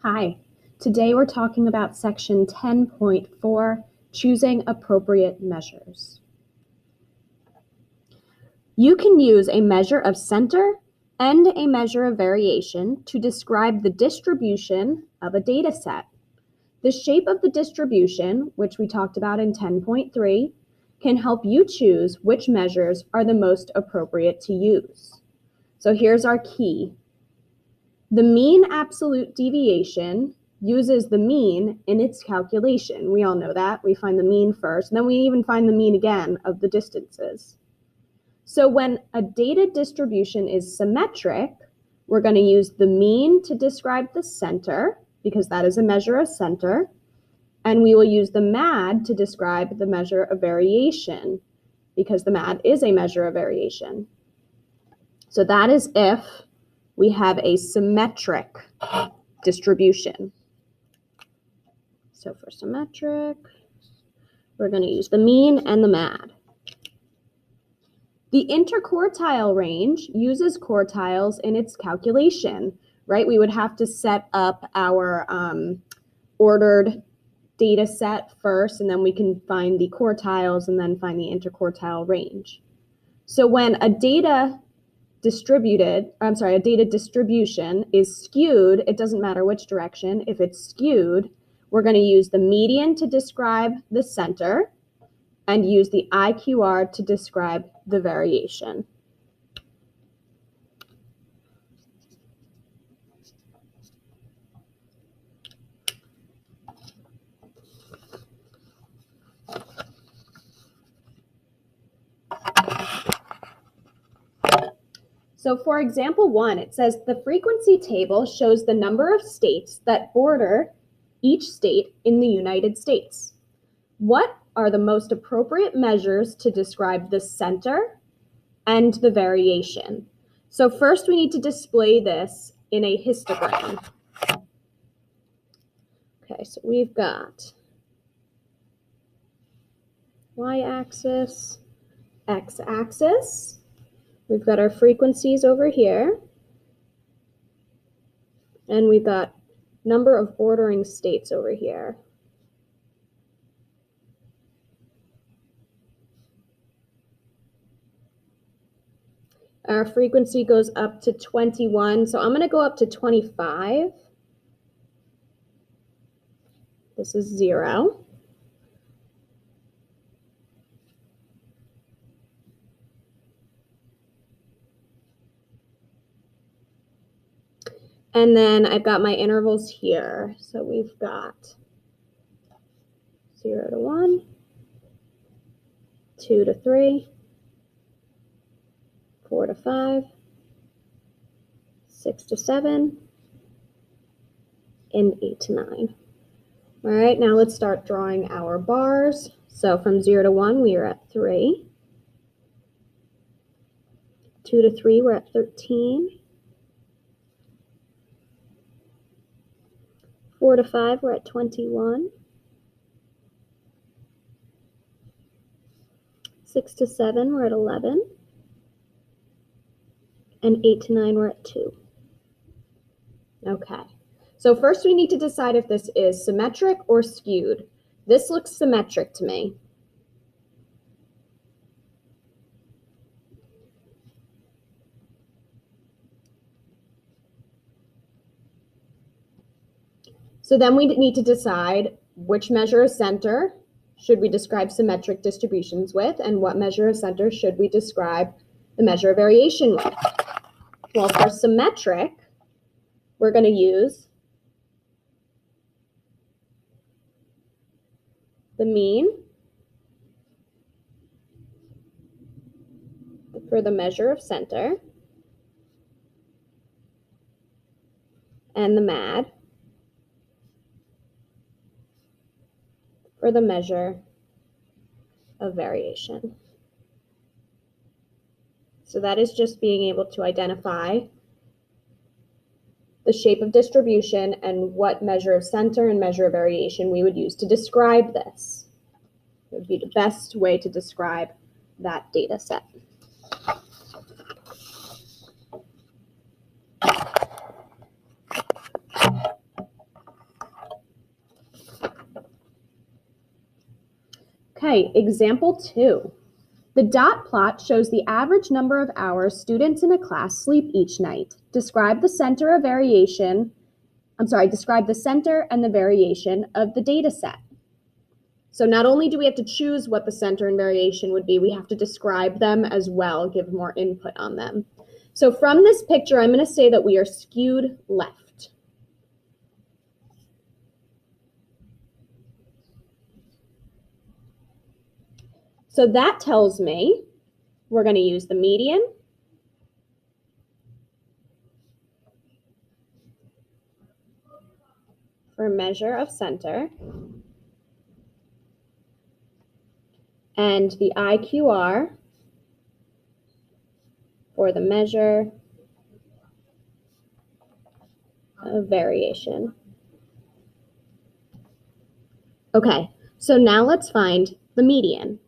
Hi, today we're talking about section 10.4, choosing appropriate measures. You can use a measure of center and a measure of variation to describe the distribution of a data set. The shape of the distribution, which we talked about in 10.3, can help you choose which measures are the most appropriate to use. So here's our key. The mean absolute deviation uses the mean in its calculation. We all know that. We find the mean first, and then we even find the mean again of the distances. So when a data distribution is symmetric, we're going to use the mean to describe the center, because that is a measure of center, and we will use the MAD to describe the measure of variation, because the MAD is a measure of variation. So that is if we have a symmetric distribution. So for symmetric, we're going to use the mean and the MAD. The interquartile range uses quartiles in its calculation, right? We would have to set up our ordered data set first, and then we can find the quartiles and then find the interquartile range. So when a data distribution is skewed, it doesn't matter which direction. If it's skewed, we're going to use the median to describe the center and use the IQR to describe the variation. So for example 1, it says the frequency table shows the number of states that border each state in the United States. What are the most appropriate measures to describe the center and the variation? So first we need to display this in a histogram. Okay, so we've got y-axis, x-axis. We've got our frequencies over here. And we've got number of bordering states over here. Our frequency goes up to 21, so I'm going to go up to 25. This is 0. And then I've got my intervals here. So we've got 0 to 1, 2 to 3, 4 to 5, 6 to 7, and 8 to 9. All right, now let's start drawing our bars. So from 0 to 1, we are at 3. 2 to 3, we're at 13. 4 to 5, we're at 21. 6 to 7, we're at 11. And 8 to 9, we're at 2. Okay, so first we need to decide if this is symmetric or skewed. This looks symmetric to me. So then we need to decide which measure of center should we describe symmetric distributions with, and what measure of center should we describe the measure of variation with. Well, for symmetric, we're going to use the mean for the measure of center and the MAD for the measure of variation. So that is just being able to identify the shape of distribution and what measure of center and measure of variation we would use to describe this. It would be the best way to describe that data set. Okay, example 2. The dot plot shows the average number of hours students in a class sleep each night. Describe the center and the variation of the data set. So not only do we have to choose what the center and variation would be, we have to describe them as well, give more input on them. So from this picture, I'm going to say that we are skewed left. So that tells me we're going to use the median for measure of center and the IQR for the measure of variation. Okay, so now let's find the median.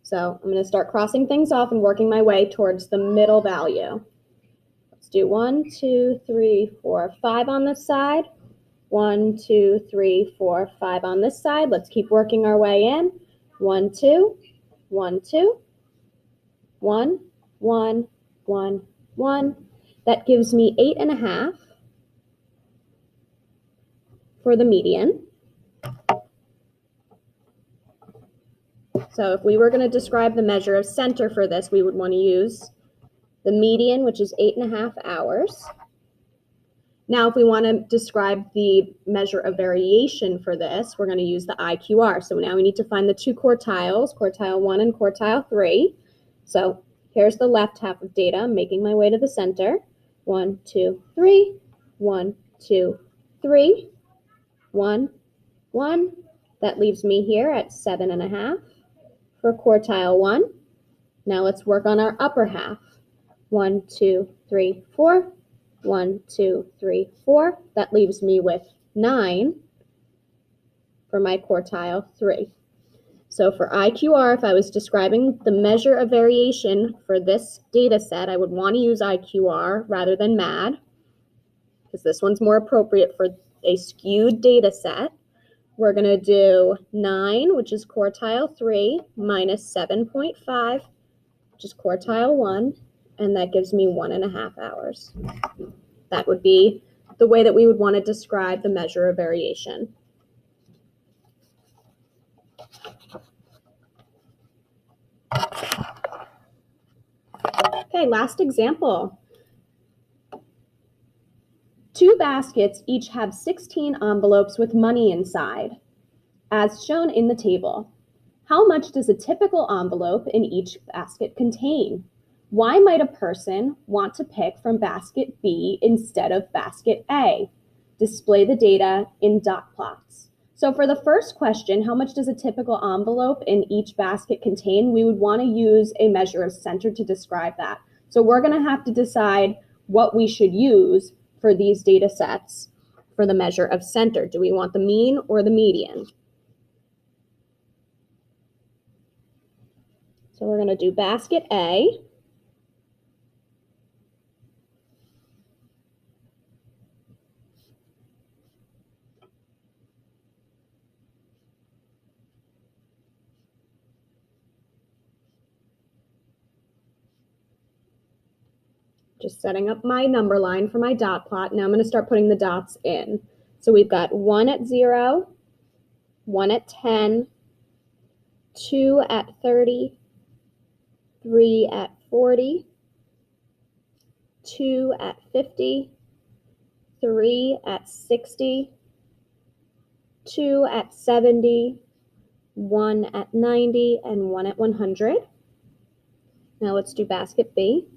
So I'm going to start crossing things off and working my way towards the middle value. Let's do 1, 2, 3, 4, 5 on this side. 1, 2, 3, 4, 5 on this side. Let's keep working our way in. 1, 2, 1, 2, 1, 1, 1, 1. That gives me 8.5 for the median. So if we were going to describe the measure of center for this, we would want to use the median, which is 8.5 hours. Now, if we want to describe the measure of variation for this, we're going to use the IQR. So now we need to find the two quartiles, quartile 1 and quartile 3. So here's the left half of data. I'm making my way to the center. 1, 2, 3, 1, 2, 3, 1, 1. That leaves me here at 7.5 for quartile 1. Now let's work on our upper half. 1, 2, 3, 4. 1, 2, 3, 4. That leaves me with 9 for my quartile 3. So for IQR, if I was describing the measure of variation for this data set, I would want to use IQR rather than MAD, because this one's more appropriate for a skewed data set. We're going to do 9, which is quartile 3, minus 7.5, which is quartile 1, and that gives me 1.5 hours. That would be the way that we would want to describe the measure of variation. Okay, last example. 2 baskets each have 16 envelopes with money inside, as shown in the table. How much does a typical envelope in each basket contain? Why might a person want to pick from basket B instead of basket A? Display the data in dot plots. So for the first question, how much does a typical envelope in each basket contain? We would want to use a measure of center to describe that. So we're going to have to decide what we should use for these data sets for the measure of center. Do we want the mean or the median? So we're going to do basket A. Just setting up my number line for my dot plot. Now I'm going to start putting the dots in. So we've got 1 at 0, 1 at 10, 2 at 30, 3 at 40, 2 at 50, 3 at 60, 2 at 70, 1 at 90, and 1 at 100. Now let's do basket B.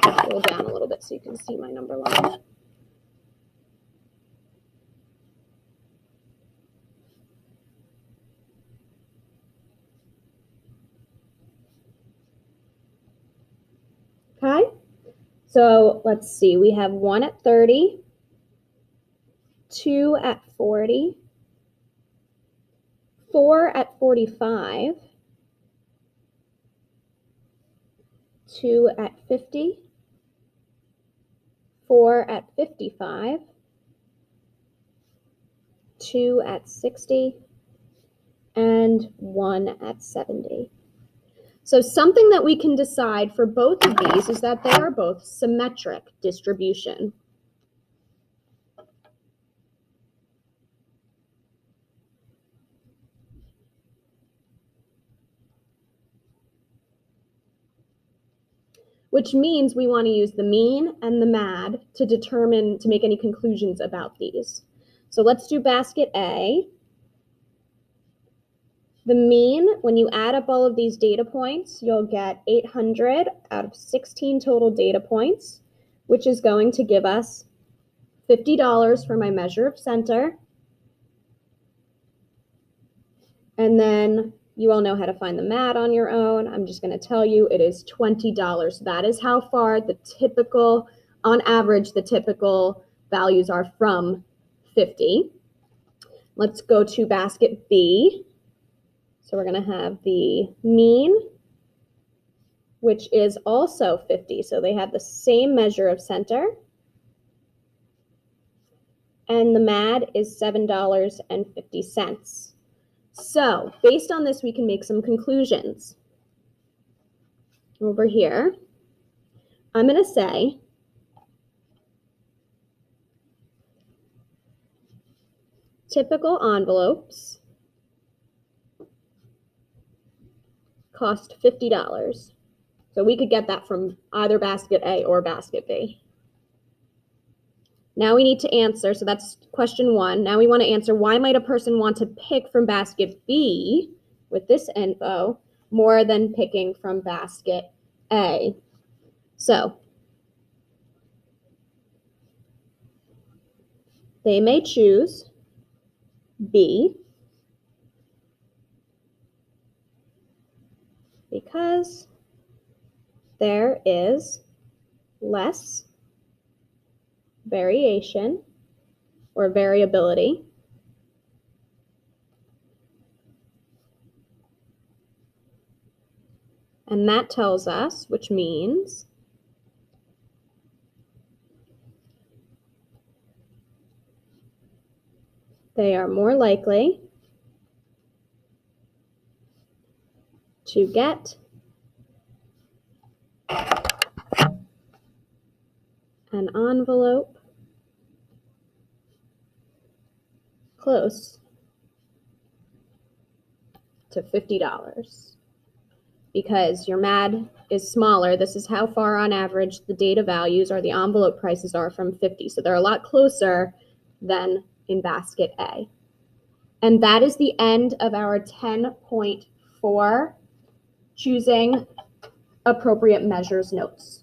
Scroll down a little bit so you can see my number line. Okay, so let's see. We have 1 at 30, 2 at 40, 4 at 45, 2 at 50, 4 at 55, 2 at 60, and 1 at 70. So something that we can decide for both of these is that they are both symmetric distribution. Which means we want to use the mean and the MAD to make any conclusions about these. So let's do basket A. The mean, when you add up all of these data points, you'll get 800 out of 16 total data points, which is going to give us $50 for my measure of center. And then you all know how to find the MAD on your own. I'm just going to tell you it is $20. That is how far the typical, on average, the typical values are from 50. Let's go to basket B. So we're going to have the mean, which is also 50. So they have the same measure of center. And the MAD is $7.50. So based on this, we can make some conclusions. Over here, I'm going to say typical envelopes cost $50. So we could get that from either basket A or basket B. Now we need to answer, so that's question 1. Now we want to answer, why might a person want to pick from basket B with this info more than picking from basket A? So they may choose B because there is less variation or variability and that tells us, which means they are more likely to get an envelope close to $50 because your MAD is smaller. This is how far on average the data values or the envelope prices are from 50. So they're a lot closer than in basket A. And that is the end of our 10.4 choosing appropriate measures notes.